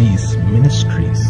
Peace Ministries.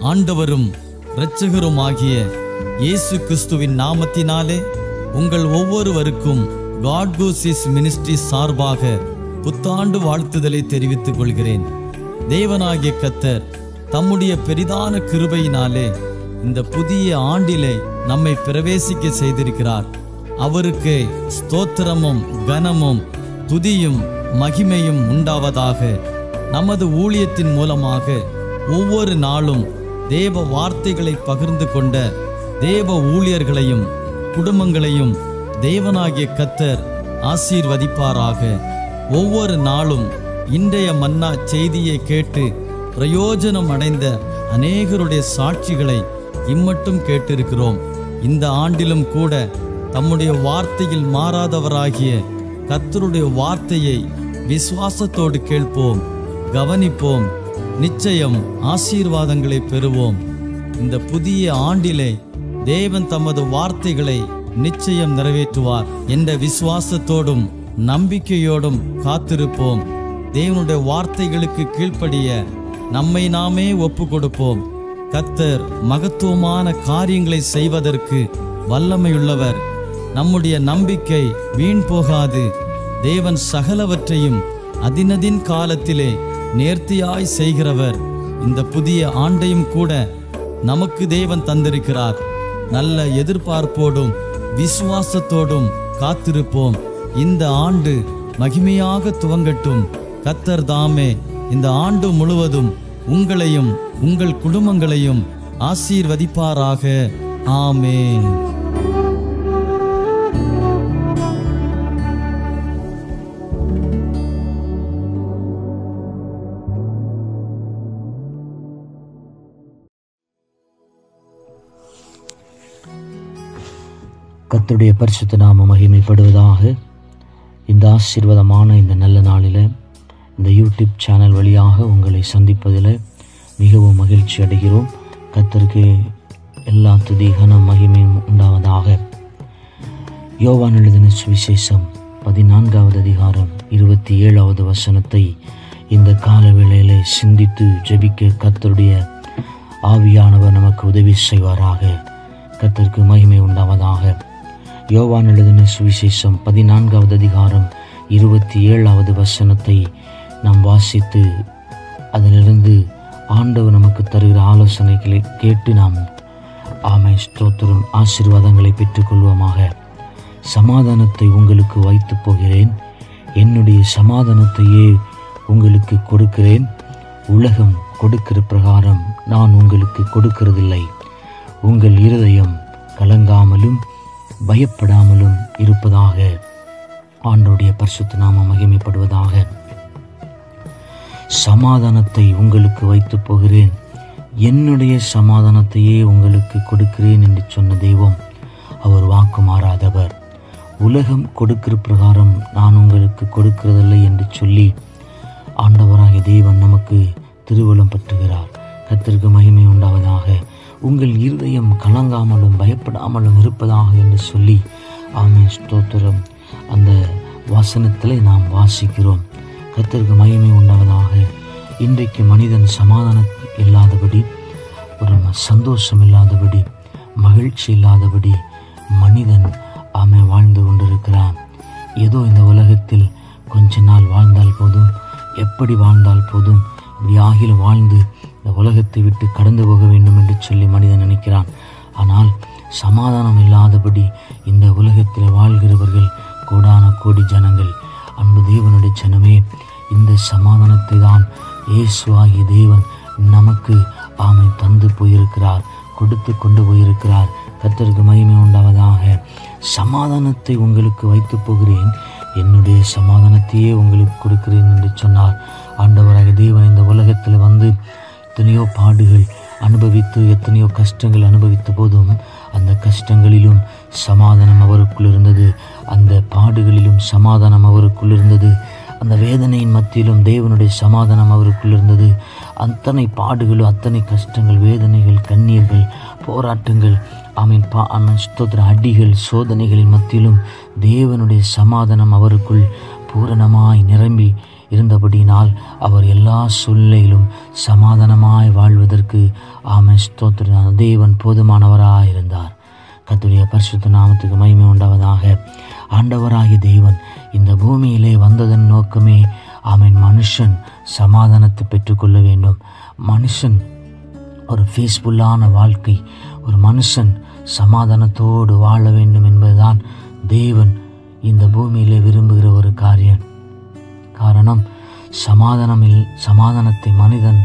ஆண்டவரும் இரட்சகருமாகிய இயேசு கிறிஸ்துவின் நாமத்தினாலே உங்கள் ஒவ்வொருவருக்கும் காட் கூசிஸ் மினிஸ்ட்ரி சார்பாக புத்தாண்டு வாழ்த்துதலை தெரிவித்துக் கொள்கிறேன். தேவனாகிய கர்த்தர் தம்முடைய பெரிதான கிருபையினாலே இந்த புதிய ஆண்டிலே நம்மை பிரவேசிக்க செய்திருக்கிறார். அவருக்கு ஸ்தோத்திரமும் கனமும் துதியும் மகிமையும் உண்டாவதாக. நமது ஊழியத்தின் மூலமாக ஒவ்வொரு நாளும் தேவ வார்த்தைகளை பகிர்ந்து கொண்ட தேவ ஊழியர்களையும் குடும்பங்களையும் தேவனாகிய கர்த்தர் ஆசீர்வதிப்பாராக. ஒவ்வொரு நாளும் இன்றைய மன்னா செய்தியை கேட்டு பிரயோஜனம் அடைந்த அநேகருடைய சாட்சிகளை இம்மட்டும் கேட்டிருக்கிறோம். இந்த ஆண்டிலும் கூட தம்முடைய வார்த்தையில் மாறாதவராகிய கர்த்தருடைய வார்த்தையை விசுவாசத்தோடு கேட்போம், கவனிப்போம், நிச்சயம் ஆசீர்வாதங்களை பெறுவோம். இந்த புதிய ஆண்டிலே தேவன் தமது வார்த்தைகளை நிச்சயம் நிறைவேற்றுவார் என்ற விசுவாசத்தோடும் நம்பிக்கையோடும் காத்திருப்போம். தேவனுடைய வார்த்தைகளுக்கு கீழ்ப்படிய நம்மை நாமே ஒப்பு கொடுப்போம். கர்த்தர் மகத்துவமான காரியங்களை செய்வதற்கு வல்லமையுள்ளவர். நம்முடைய நம்பிக்கை வீண் போகாது. தேவன் சகலவற்றையும் அதினதின் காலத்திலே நேர்த்தியாய் செய்கிறவர். இந்த புதிய ஆண்டையும் கூட நமக்கு தேவன் தந்திருக்கிறார். நல்ல எதிர்பார்ப்போடும் விசுவாசத்தோடும் காத்திருப்போம். இந்த ஆண்டு மகிமையாக துவங்கட்டும். கர்த்தர் தாமே இந்த ஆண்டு முழுவதும் உங்களையும் உங்கள் குடும்பங்களையும் ஆசீர்வதிப்பாராக. ஆமென். கர்த்தருடைய பரிசுத்த நாமம் மகிமைப்படுவதாக. இந்த ஆசீர்வாதமான இந்த நல்ல நாளில் இந்த யூடியூப் சேனல் வழியாக உங்களை சந்திப்பதில் மிகவும் மகிழ்ச்சி அடைகிறோம். கர்த்தருக்கு எல்லா துதி கனம் மகிமையும் உண்டாவதாக. யோவான் எழுதின சுவிசேஷம் 14வது அதிகாரம் 27வது வசனத்தை இந்த காலவேளையிலே சிந்தித்து ஜெபிக்க கர்த்தருடைய ஆவியானவர் நமக்கு உதவி செய்வாராக. கர்த்தருக்கு மகிமை உண்டாவதாக. யோவான் எழுதின சுவிசேஷம் 14வது அதிகாரம் 27வது வசனத்தை நாம் வாசித்து அதிலிருந்து ஆண்டவர் நமக்கு தருகிற ஆலோசனைகளை கேட்டு நாம் ஆமென் ஸ்தோத்திரம் ஆசீர்வாதங்களை பெற்றுக்கொள்வோமாக. சமாதானத்தை உங்களுக்கு வைத்து போகிறேன், என்னுடைய சமாதானத்தையே உங்களுக்கு கொடுக்கிறேன். உலகம் கொடுக்கிற பிரகாரம் நான் உங்களுக்கு கொடுக்கிறதில்லை. உங்கள் இருதயம் கலங்காமலும் பயப்படாமலும் இருப்பதாக. ஆண்டவருடைய பரிசுத்த நாமம் மகிமைப்படுவதாக. சமாதானத்தை உங்களுக்கு வைத்து போகிறேன், என்னுடைய சமாதானத்தையே உங்களுக்கு கொடுக்கிறேன் என்று சொன்ன தெய்வம் அவர் வாக்கு மாறாதவர். உலகம் கொடுக்கிற பிரகாரம் நான் உங்களுக்கு கொடுக்கிறதில்லை என்று சொல்லி ஆண்டவராகிய தேவன் நமக்கு திருவுளம் பற்றுகிறார். கர்த்தருக்கு மகிமை உண்டாவதாக. உங்கள் இருதயம் கலங்காமலும் பயப்படாமலும் இருப்பதாக என்று சொல்லி ஆமென் ஸ்தோத்திரம். அந்த வசனத்தில் நாம் வாசிக்கிறோம். கர்த்தருக்கு மகிமை உண்டாவதாக. இன்றைக்கு மனிதன் சமாதானம் இல்லாதபடி, ஒரு சந்தோஷம் இல்லாதபடி, மகிழ்ச்சி இல்லாதபடி மனிதன் வாழ்ந்து கொண்டிருக்கிறான். ஏதோ இந்த உலகத்தில் கொஞ்ச நாள் வாழ்ந்தால் போதும், எப்படி வாழ்ந்தால் போதும், இப்படி ஆகிலும் வாழ்ந்து இந்த உலகத்தை விட்டு கடந்து போக வேண்டும் என்று சொல்லி மனிதன் நினைக்கிறான். ஆனால் சமாதானம் இல்லாதபடி இந்த உலகத்தில் வாழ்கிறவர்கள் கோடான கோடி ஜனங்கள். அன்பு தேவனுடைய ஜனமே, இந்த சமாதானத்தை தான் இயேசு ஆகிய தேவன் நமக்கு தந்து போயிருக்கிறார், கொடுத்து கொண்டு போயிருக்கிறார். கர்த்தருக்கு மகிமை உண்டாவதாக. சமாதானத்தை உங்களுக்கு வைத்து போகிறேன், என்னுடைய சமாதானத்தையே உங்களுக்கு கொடுக்கிறேன் என்று சொன்னார். ஆண்டவராக தேவன் இந்த உலகத்தில் வந்து எத்தனையோ பாடுகள் அனுபவித்து, எத்தனையோ கஷ்டங்கள் அனுபவித்த போதும் அந்த கஷ்டங்களிலும் சமாதானம் அவருக்குள் இருந்தது, அந்த பாடுகளிலும் சமாதானம் அவருக்குள் இருந்தது, அந்த வேதனையின் மத்தியிலும் தேவனுடைய சமாதானம் அவருக்குள் இருந்தது. அத்தனை பாடுகளும், அத்தனை கஷ்டங்கள், வேதனைகள், கண்ணீர்கள், போராட்டங்கள், ஸ்தோத்திர அடிகள், சோதனைகளின் மத்தியிலும் தேவனுடைய சமாதானம் அவருக்குள் பூரணமாய் நிரம்பி இருந்தபடியினால் அவர் எல்லா சூழ்நிலையிலும் சமாதானமாய் வாழ்வதற்கு ஸ்தோத்திர தேவன் போதுமானவராய் இருந்தார். கர்த்தருடைய பரிசுத்த நாமத்துக்கு மகிமை உண்டாவதாக. ஆண்டவராகிய தேவன் இந்த பூமியிலே வந்ததன் நோக்கமே மனுஷன் சமாதானத்தை பெற்றுக்கொள்ள வேண்டும். மனுஷன் ஒரு பீஸ்ஃபுல்லான வாழ்க்கை, ஒரு மனுஷன் சமாதானத்தோடு வாழ வேண்டும் என்பதுதான் தேவன் இந்த பூமியிலே விரும்புகிற ஒரு காரணம் சமாதானத்தை மனிதன்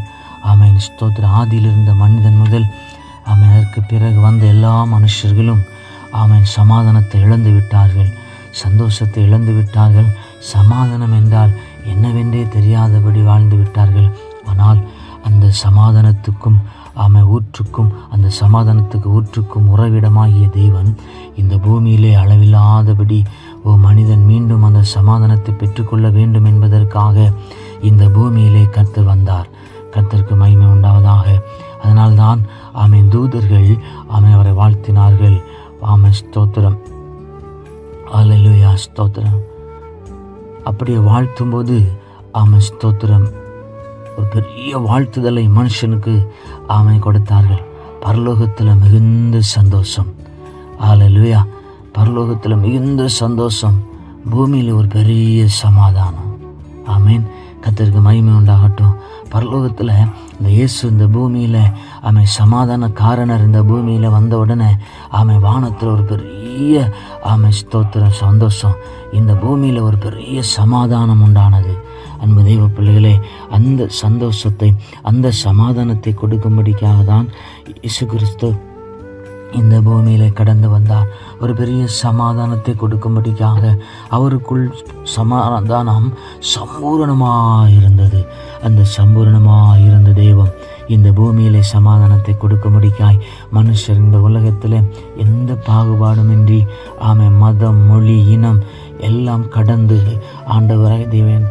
ஸ்தோத்திர ஆதியிலிருந்த மனிதன் முதல் அதற்கு பிறகு வந்த எல்லா மனுஷர்களும் சமாதானத்தை இழந்து விட்டார்கள், சந்தோஷத்தை இழந்து விட்டார்கள். சமாதானம் என்றால் என்னவென்றே தெரியாதபடி வாழ்ந்து விட்டார்கள். ஆனால் அந்த சமாதானத்துக்கும் ஊற்றுக்கும், அந்த சமாதானத்துக்கு ஊற்றுக்கும் உறவிடமாகிய தேவன் இந்த பூமியிலே அளவில்லாதபடி மனிதன் மீண்டும் அந்த சமாதானத்தை பெற்றுக்கொள்ள வேண்டும் என்பதற்காக இந்த பூமியிலே கர்த்தர் வந்தார். கர்த்தருக்கு மகிமை உண்டாவதாக. அதனால்தான் தூதர்கள் அவரை வாழ்த்தினார்கள். ஸ்தோத்திரம், அல்லேலூயா, ஸ்தோத்திரம். அப்படியே வாழ்த்தும்போது ஸ்தோத்திரம் ஒரு பெரிய வாழ்த்துதலை மனுஷனுக்கு கொடுத்தார்கள். பரலோகத்தில் மிகுந்த சந்தோஷம். அல்லேலூயா, பரலோகத்தில் மிகுந்த சந்தோஷம், பூமியில் ஒரு பெரிய சமாதானம். ஆமீன். கர்த்தருக்கு மகிமை உண்டாகட்டும். பரலோகத்தில் இந்த இயேசு இந்த பூமியில் சமாதான காரணர் இந்த பூமியில் வந்த உடனே வானத்தில் ஒரு பெரிய ஸ்தோத்திரம் சந்தோஷம், இந்த பூமியில் ஒரு பெரிய சமாதானம் உண்டானது. அன்பு தெய்வ பிள்ளைகளே, அந்த சந்தோஷத்தை, அந்த சமாதானத்தை கொடுக்கும்படிக்காக தான் இயேசு கிறிஸ்து இந்த பூமியில் கடந்து வந்தார். ஒரு பெரிய சமாதானத்தை கொடுக்கும்படிக்காக அவருக்குள் சமாதானம் சம்பூரணமாக இருந்தது. அந்த சம்பூரணமாக இருந்த தெய்வம் இந்த பூமியிலே சமாதானத்தை கொடுக்கும்படிக்காய் மனுஷர் இந்த உலகத்தில் எந்த பாகுபாடுமின்றி மதம், மொழி, இனம் எல்லாம் கடந்து ஆண்டவராய் தேவன்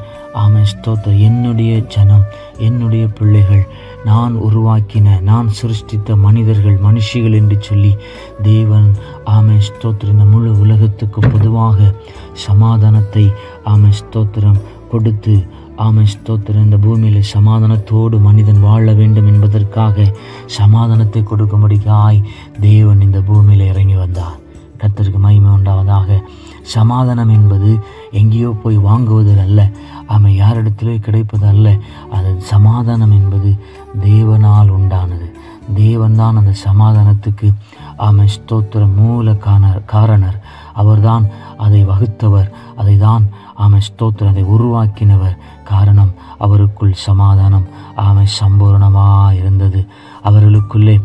ஸ்தோத்திர என்னுடைய ஜனம், என்னுடைய பிள்ளைகள், நான் உருவாக்கின, நான் சிருஷ்டித்த மனிதர்கள், மனுஷிகள் என்று சொல்லி தேவன் ஸ்தோத்திர இந்த முழு உலகத்துக்கு பொதுவாக சமாதானத்தை ஸ்தோத்திரம் கொடுத்து ஸ்தோத்திரம் இந்த பூமியில் சமாதானத்தோடு மனிதன் வாழ வேண்டும் என்பதற்காக சமாதானத்தை கொடுக்கும்படிக்காய் தேவன் இந்த பூமியில் இறங்கி வந்தார். கர்த்தருக்கு மகிமை உண்டாவதாக. சமாதானம் என்பது எங்கேயோ போய் வாங்குவது அல்ல, யாரிடத்திலே கிடைப்பது அல்ல. அது சமாதானம் என்பது தேவனால் உண்டானது. தேவன்தான் அந்த சமாதானத்துக்கு ஸ்தோத்திர மூல காரணர். அவர்தான் அதை வகுத்தவர், அதை தான் ஸ்தோத்திரம் அதை உருவாக்கினவர். காரணம், அவருக்குள் சமாதானம் சம்பூர்ணமாக இருந்தது. அவர்களுக்குள்ளே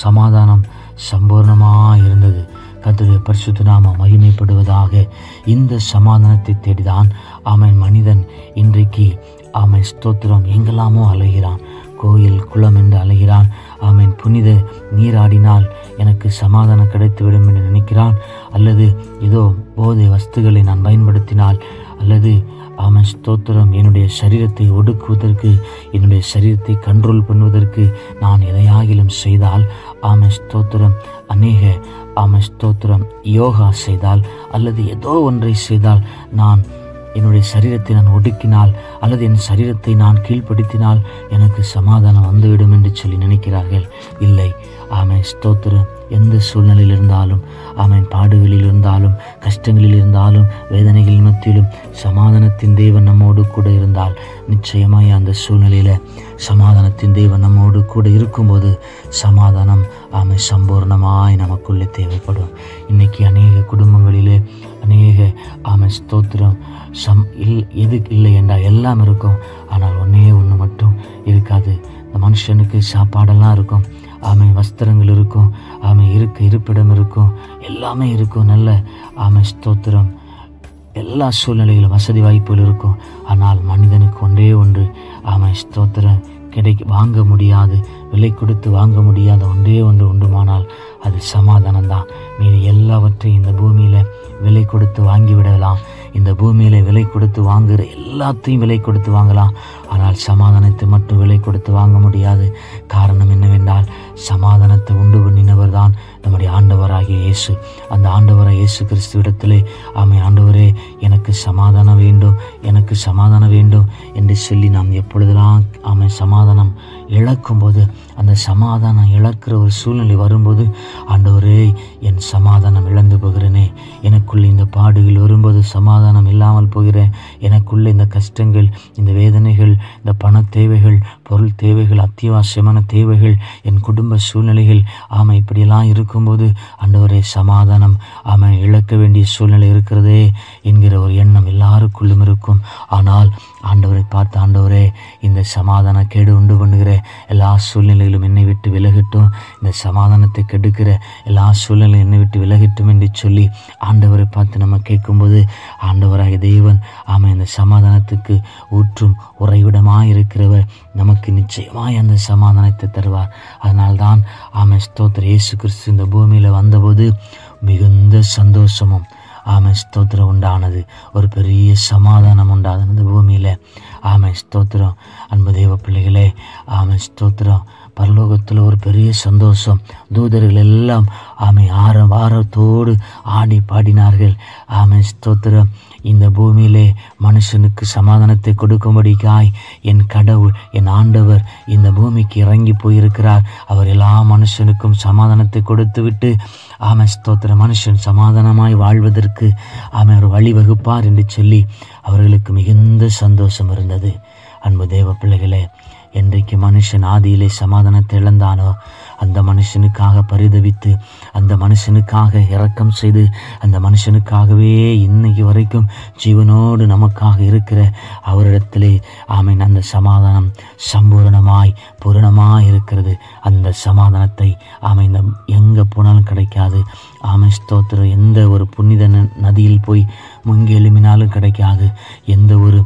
சமாதானம் சம்பூர்ணமாக இருந்தது. கர்த்தருடைய பரிசுத்த நாமம் மகிமைப்படுவதாக. இந்த சமாதானத்தை தேடிதான் மனிதன் இன்றைக்கு ஸ்தோத்திரம் எங்கெல்லாமோ அலைகிறான். கோயில், குளம் என்று அலைகிறான். புனித நீராடினால் எனக்கு சமாதானம் கிடைத்துவிடும் என்று நினைக்கிறான். அல்லது ஏதோ போதை வஸ்துகளை நான் பயன்படுத்தினால், அல்லது ஸ்தோத்திரம் என்னுடைய சரீரத்தை ஒடுக்குவதற்கு, என்னுடைய சரீரத்தை கண்ட்ரோல் பண்ணுவதற்கு நான் எதையாகிலும் செய்தால் ஸ்தோத்திரம் அநேக ஸ்தோத்திரம் யோகா செய்தால் அல்லது ஏதோ ஒன்றை செய்தால், நான் என்னுடைய சரீரத்தை நான் ஒடுக்கினால் அல்லது என் சரீரத்தை நான் கீழ்ப்படுத்தினால் எனக்கு சமாதானம் வந்துவிடும் என்று சொல்லி நினைக்கிறார்கள். இல்லை. ஸ்தோத்திரம். எந்த சூழ்நிலையில் இருந்தாலும், பாடுகளில் இருந்தாலும், கஷ்டங்களில் இருந்தாலும், வேதனைகளின் மத்தியிலும் சமாதானத்தின் தேவன் நம்மோடு கூட இருந்தால், நிச்சயமாய் அந்த சூழ்நிலையில சமாதானத்தின் தேவன் நம்மோடு கூட இருக்கும்போது சமாதானம் சம்பூர்ணமாய் நமக்குள்ளே தேவைப்படும். இன்னைக்கு அநேக குடும்பங்களிலே அநேக ஸ்தோத்திரம் எது இல்லை என்றால் எல்லாம் இருக்கும், ஆனால் ஒன்று மட்டும் இருக்காது. இந்த மனுஷனுக்கு சாப்பாடெல்லாம் இருக்கும், வஸ்திரங்கள் இருக்கும், இருப்பிடம் இருக்கும், எல்லாமே இருக்கும், நல்ல ஸ்தோத்திரம் எல்லா சூழ்நிலையிலும் வசதி வாய்ப்புகள் இருக்கும். ஆனால் மனிதனுக்கு ஒன்றே ஒன்று ஸ்தோத்திரம் வாங்க முடியாது, விலை கொடுத்து வாங்க முடியாத ஒன்றே ஒன்று உண்டுமானால் அது சமாதானம் தான். மீது எல்லாவற்றையும் இந்த பூமியில் விலை கொடுத்து வாங்கிவிடலாம். இந்த பூமியில் விலை கொடுத்து வாங்குகிற எல்லாத்தையும் விலை கொடுத்து வாங்கலாம், ஆனால் சமாதானத்தை மட்டும் விலை கொடுத்து வாங்க முடியாது. காரணம் என்னவென்றால், சமாதானத்தை உண்டு பண்ணினவர் தான் நம்முடைய ஆண்டவராகிய இயேசு. அந்த ஆண்டவராகிய இயேசு கிறிஸ்துவிடத்திலே ஆண்டவரே எனக்கு சமாதானம் வேண்டும், எனக்கு சமாதானம் வேண்டும் என்று சொல்லி நாம் எப்பொழுதெல்லாம் சமாதானம் இழக்கும்போது, அந்த சமாதானம் இழக்கிற ஒரு சூழ்நிலை வரும்போது, ஆண்டவரே என் சமாதானம் இழந்து போகிறேனே, எனக்குள்ள இந்த பாடுகள் வரும்போது சமாதானம் இல்லாமல் போகிறேன், எனக்குள்ள இந்த கஷ்டங்கள், இந்த வேதனைகள், இந்த பண தேவைகள், பொருள் தேவைகள், அத்தியாவசியமான தேவைகள், என் குடும்ப சூழ்நிலைகள் இப்படியெல்லாம் இருக்கும்போது ஆண்டவரே சமாதானம் இழக்க வேண்டிய சூழ்நிலை இருக்கிறதே என்கிற ஒரு எண்ணம் எல்லாருக்குள்ளும் இருக்கும். ஆனால் ஆண்டவரை பார்த்து, ஆண்டவரே இந்த சமாதான கேடு உண்டு பண்ணுகிற எல்லா சூழ்நிலைகளும் என்னை விட்டு விலகட்டும், இந்த சமாதானத்தை கெடுக்கிற எல்லா சூழ்நிலையும் என்னை விட்டு விலகட்டும் என்று சொல்லி ஆண்டவரை பார்த்து நம்ம கேட்கும்போது, ஆண்டவராகிய தேவன் இந்த சமாதானத்துக்கு ஊற்றும் உறைவிடமாய் இருக்கிறவர் நமக்கு நிச்சயமாய் அந்த சமாதானத்தை தருவார். அதனால்தான் ஸ்தோத்திர இயேசு கிறிஸ்து இந்த பூமியில் வந்தபோது மிகுந்த சந்தோஷமும் ஸ்தோத்திரம் உண்டானது, ஒரு பெரிய சமாதானம் உண்டானது இந்த பூமியில். ஸ்தோத்திரம். அன்பு தேவ பிள்ளைகளே, ஸ்தோத்திரம். பரலோகத்தில் ஒரு பெரிய சந்தோஷம். தூதர்கள் எல்லாம் ஆரவாரத்தோடு ஆடி பாடினார்கள். ஸ்தோத்திரம். இந்த பூமியிலே மனுஷனுக்கு சமாதானத்தை கொடுக்கும்படிக்காய் என் கடவுள், என் ஆண்டவர் இந்த பூமிக்கு இறங்கி போயிருக்கிறார். அவர் எல்லா மனுஷனுக்கும் சமாதானத்தை கொடுத்து விட்டு ஸ்தோத்திர மனுஷன் சமாதானமாய் வாழ்வதற்கு ஒரு வழிவகுப்பார் என்று சொல்லி அவர்களுக்கு மிகுந்த சந்தோஷம் இருந்தது. அன்பு தேவ பிள்ளைகளே, என்றைக்கு மனுஷன் ஆதியிலே சமாதானத்தை இழந்தானோ, அந்த மனுஷனுக்காக பரிதவித்து, அந்த மனுஷனுக்காக இரக்கம் செய்து, அந்த மனுஷனுக்காகவே இன்னைக்கு வரைக்கும் ஜீவனோடு நமக்காக இருக்கிற அவரிடத்திலே அந்த சமாதானம் சம்பூரணமாய் பூரணமாய் இருக்கிறது. அந்த சமாதானத்தை இந்த எங்கே போனாலும் கிடைக்காது. ஸ்தோத்திரம். எந்த ஒரு புனித நதியில் போய் முங்கி எழுமினாலும் கிடைக்காது, எந்த ஒரு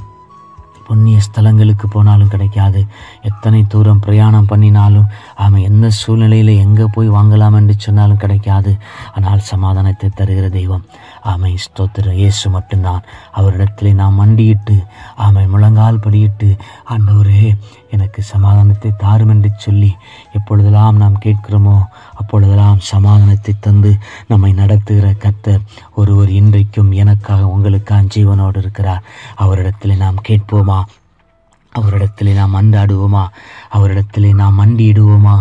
புண்ணிய ஸ்தலங்களுக்கு போனாலும் கிடைக்காது, எத்தனை தூரம் பிரயாணம் பண்ணினாலும் எந்த சூழ்நிலையில் எங்கே போய் வாங்கலாம் என்று சொன்னாலும் கிடைக்காது. ஆனால் சமாதானத்தை தருகிற தெய்வம் ஸ்தோத்திரம் இயேசு மட்டும்தான். அவரிடத்திலே நாம் மண்டியிட்டு முழங்கால் படியிட்டு, ஆண்டவரே எனக்கு சமாதானத்தை தாரும் என்று சொல்லி எப்பொழுதெல்லாம் நாம் கேட்கிறோமோ அப்பொழுதெல்லாம் சமாதானத்தை தந்து நம்மை நடத்துகிற கர்த்தர் ஒருவர் இன்றைக்கும் எனக்காக உங்களுக்காக ஜீவனோடு இருக்கிறார். அவரிடத்திலே நாம் கேட்போமா? அவரிடத்திலே நாம் மன்றாடுவோமா? அவரிடத்திலே நாம் மண்டியிடுவோமா?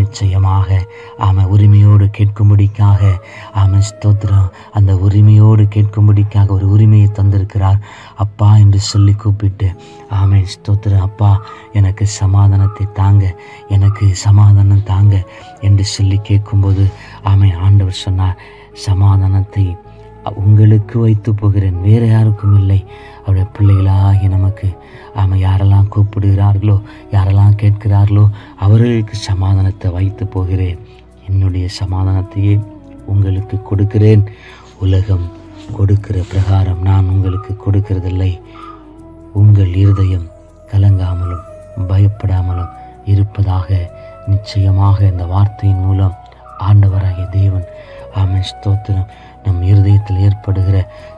நிச்சயமாக உரிமையோடு கேட்கும்படிக்காக ஸ்தோத்திரம். அந்த உரிமையோடு கேட்கும்படிக்காக ஒரு உரிமையை தந்திருக்கிறார். அப்பா என்று சொல்லி கூப்பிட்டு ஸ்தோத்திரம். அப்பா எனக்கு சமாதானத்தை தாங்க, எனக்கு சமாதானம் தாங்க என்று சொல்லி கேட்கும்போது ஆண்டவர் சொன்னார், சமாதானத்தை உங்களுக்கு வைத்து போகிறேன், வேறு யாருக்கும் இல்லை. அவருடைய பிள்ளைகளாகி நமக்கு யாரெல்லாம் கூப்பிடுகிறார்களோ, யாரெல்லாம் கேட்கிறார்களோ அவர்களுக்கு சமாதானத்தை வைத்து போகிறேன். என்னுடைய சமாதானத்தையே உங்களுக்கு கொடுக்கிறேன். உலகம் கொடுக்கிற பிரகாரம் நான் உங்களுக்கு கொடுக்கிறதில்லை. உங்கள் இருதயம் கலங்காமலும் பயப்படாமலும் இருப்பதாக நிச்சயமாக இந்த வார்த்தையின் மூலம் ஆண்டவராகிய தேவன் ஸ்தோத்திரம் நம் இருதயத்தில் ஏற்படுகிற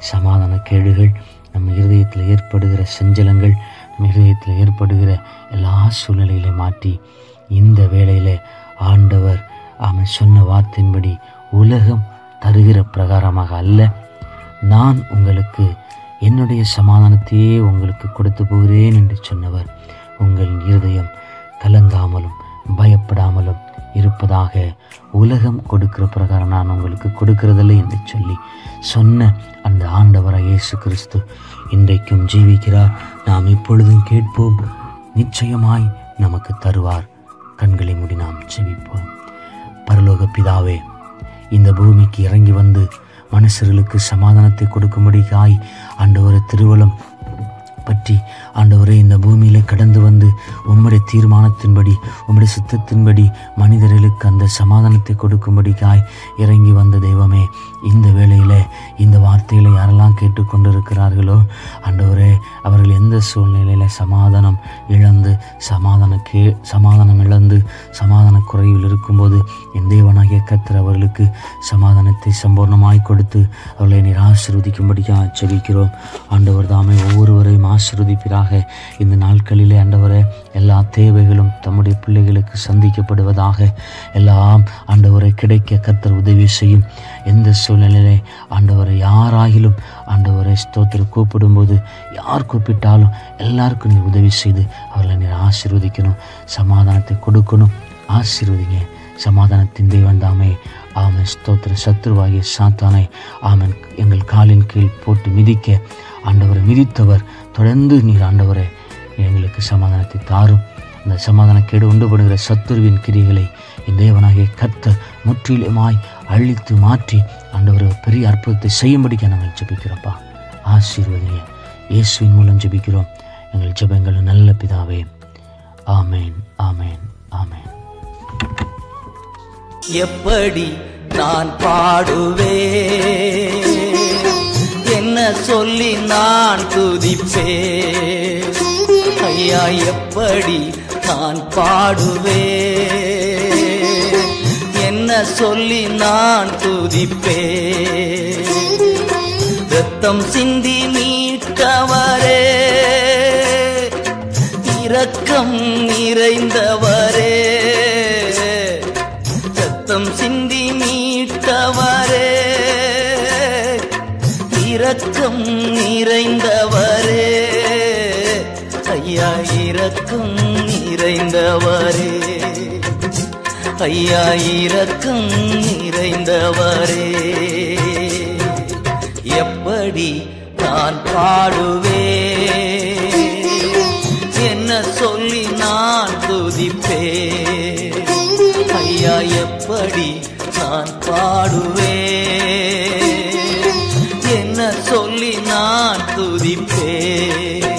சமாதான கேடுகள், நம் இருதயத்தில் ஏற்படுகிற செஞ்சலங்கள், நம் இருதயத்தில் ஏற்படுகிற எல்லா சூழ்நிலையிலே மாற்றி இந்த வேளையில் ஆண்டவர் சொன்ன வார்த்தையின்படி உலகம் தருகிற பிரகாரமாக அல்ல, நான் உங்களுக்கு என்னுடைய சமாதானத்தையே உங்களுக்கு கொடுத்து போகிறேன் என்று சொன்னவர் உங்கள் இருதயம் கலங்காமலும் பயப்படாமலும் இருப்பதாக. உலகம் கொடுக்கிற பிரகாரம் நான் உங்களுக்கு கொடுக்கிறதில்லை என்று சொல்லி சொன்ன அந்த ஆண்டவராய் இயேசு கிறிஸ்து இன்றைக்கும் ஜீவிக்கிறார். நாம் இப்பொழுதும் கேட்போம், நிச்சயமாய் நமக்கு தருவார். கண்களை மூடி நாம் ஜெபிப்போம். பரலோக பிதாவே, இந்த பூமிக்கு இறங்கி வந்து மனுஷர்களுக்கு சமாதானத்தை கொடுக்கும்படியாய் ஆண்டவரை திருவலம் பற்றி ஆண்டவரே இந்த பூமியில் கடந்து வந்து உம்முடைய தீர்மானத்தின்படி உம்முடைய சித்தத்தின்படி மனிதர்களுக்கு அந்த சமாதானத்தை கொடுக்கும்படிக்காய் இறங்கி வந்த தெய்வமே, இந்த வேளையில் இந்த வார்த்தைகளை யாரெல்லாம் கேட்டுக்கொண்டிருக்கிறார்களோ ஆண்டவரே, அவர்கள் எந்த சூழ்நிலையில் சமாதானம் இழந்து சமாதான குறைவில் இருக்கும்போது என் தேவனாகிய கர்த்தர் அவர்களுக்கு சமாதானத்தை சம்பூர்ணமாய் கொடுத்து அவர்களை நீர் ஆசீர்வதிக்கும்படியாக ஜெபிக்கிறோம். ஆண்டவர் தாமே ஒவ்வொருவரையும் ஆசீர்வதிப்பீராக. இந்த நாட்களிலே ஆண்டவரே, எல்லா தேவைகளும் தம்முடைய பிள்ளைகளுக்கு சந்திக்கப்படுவதாக. எல்லாம் ஆண்டவரை கிடைக்க கர்த்தர் உதவி செய்யும். எந்த சூழ்நிலையிலே ஆண்டவரை யாராகிலும் ஆண்டவரை ஸ்தோத்திரம் கூப்பிடும்போது யார் கூப்பிட்டாலும் எல்லாருக்கும் நீர் உதவி செய்து அவர்களை நீர் ஆசீர்வதிக்கணும், சமாதானத்தை கொடுக்கணும். ஆசீர்வதிங்க. சமாதானத்தின் தேவன் தாமே. ஆமென். ஸ்தோத்திர. சத்ருவாகிய சாத்தானை ஆமென் எங்கள் காலின் கீழ் போட்டு மிதிக்க ஆண்டவரை மிதித்தவர் தொடர்ந்து நீர் ஆண்டவரை எங்களுக்கு சமாதானத்தை தாரும். அந்த சமாதான கேடு உண்டு பண்ணுகிற சத்துருவின் கிரிகளை என் தேவனாகிய கர்த்தர் முற்றிலுமாய் அழித்து மாற்றி ஆண்டவரை பெரிய அற்புதத்தை செய்யும்படிக்க நாங்கள் ஜெபிக்கிறோம்ப்பா. ஆசீர்வதிங்க. இயேசுவின் மூலம் ஜெபிக்கிறோம் எங்கள் ஜெபங்கள் நல்ல பிதாவே. ஆமேன், ஆமேன், ஆமேன். எப்படி நான் பாடுவேன், என்ன சொல்லி நான் துதிப்பேன். ஐயா, எப்படி நான் பாடுவேன், என்ன சொல்லி நான் துதிப்பேன். ரத்தம் சிந்தி மீட்டவரே, இரக்கம் நிறைந்தவரே, ரத்தம் சிந்தி மீட்டவரே, இரக்கம் நிறைந்தவரே. ஐயா, இரக்கம் நிறைந்தவரே. ஐயா, இரக்கம் நிறைந்தவரே. எப்படி நான் பாடுவேன், என்ன சொல்லி நான் துதிப்பேன். ஐயா, எப்படி நான் பாடுவேன், என்ன சொல்லி நான் துதிப்பேன்.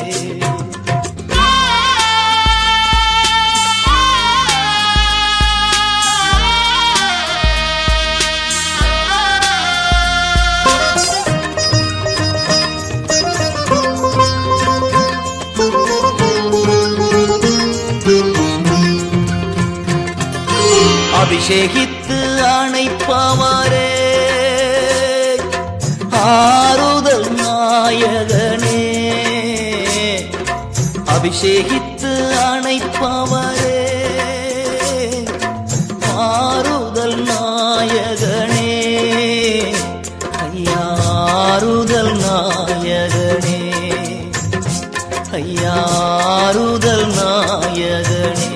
அபிஷேகித்து அணைப்பவரே, ஆறுதல் நாயகனே. அபிஷேகித்து அணைப்பவரே, ஆறுதல் நாயகனே. ஐயா, ஆறுதல் நாயகனே. ஐயா, ஆறுதல் நாயகனே.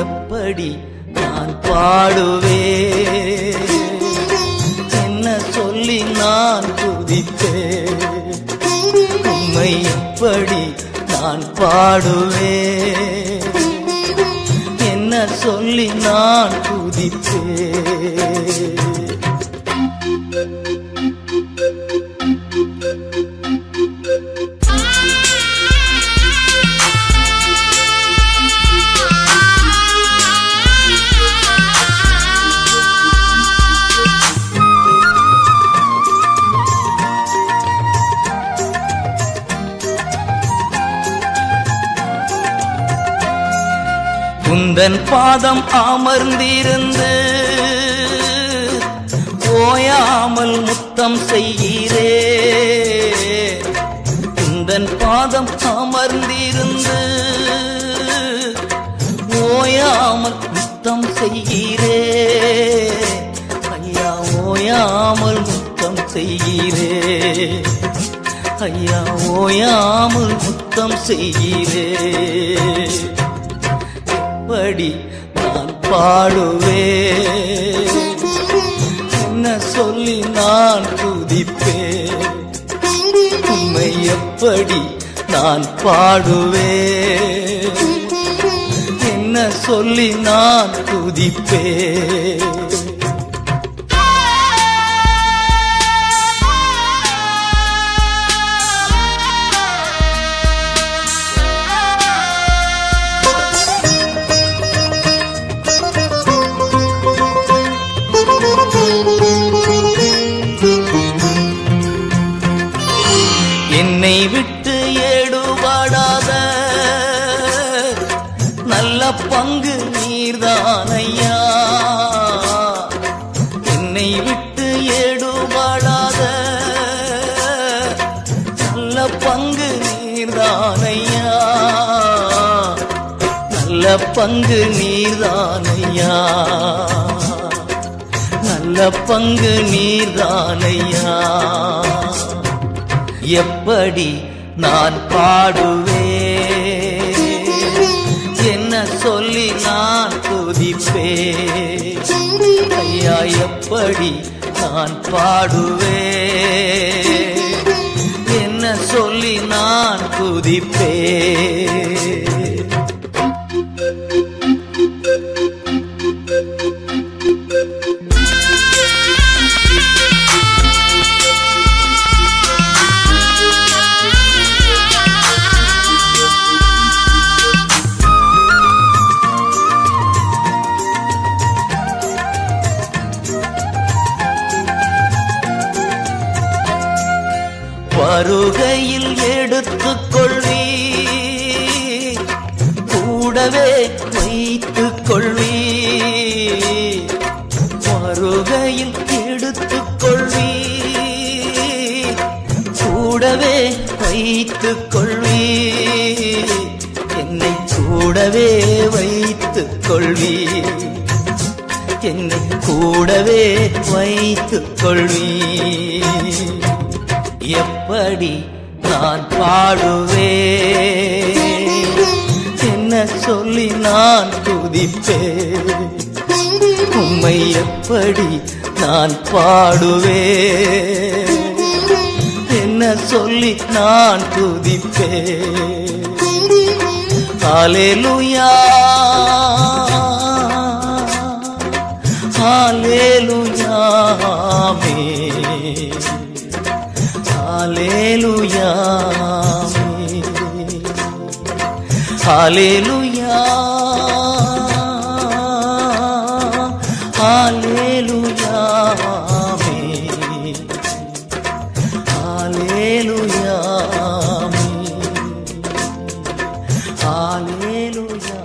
எப்படி நான் பாடுவேன், என்ன சொல்லி நான் துதிப்பேன். உம்மை எப்படி நான் பாடுவேன், என்ன சொல்லி நான் துதிப்பேன். உந்தன் பாதம் அமர்ந்திருந்து ஓயாமல் முத்தம் செய்கிறே. உந்தன் பாதம் அமர்ந்திருந்து ஓயாமல் முத்தம் செய்கிறே. செய்கிறே ஐயா, ஓயாமல் முத்தம் செய்கிறே. எப்படி நான் பாடுவே, என்ன சொல்லி நான் துதிப்பே, உம்மை எப்படி நான் பாடுவே, என்ன சொல்லி நான் துதிப்பே. என்னை விட்டு ஏடுபடாத நல்ல பங்கு நீர்தானையா, என்னை விட்டு ஏடுபடாத நல்ல பங்கு நீர்தானையா, நல்ல பங்கு நீர்தானையா, நல்ல பங்கு நீர்தானையா. எப்படி நான் பாடுவே, என்ன சொல்லி நான் துதிப்பே, ஐயா எப்படி நான் பாடுவே, என்ன சொல்லி நான் துதிப்பே. வருகையில் எடுத்துக் கொள்வி, கூடவே வைத்துக் கொள்வி, வருகையில் எடுத்துக் கொள்வி, கூடவே வைத்துக் கொள்வி, என்னை கூடவே வைத்துக் கொள்வி, என்னை கூடவே வைத்துக் கொள்வி. எப்படி நான் பாடுவே, என்ன சொல்லி நான் துதிப்பே, உம்மை எப்படி நான் பாடுவே, என்ன சொல்லி நான் துதிப்பே. ஹல்லேலூயா ஹல்லேலூயா ஆமென், ஹல்லேலூயா ஹல்லேலூயா ஹல்லேலூயா ஹல்லேலூயா ஹல்லேலூயா.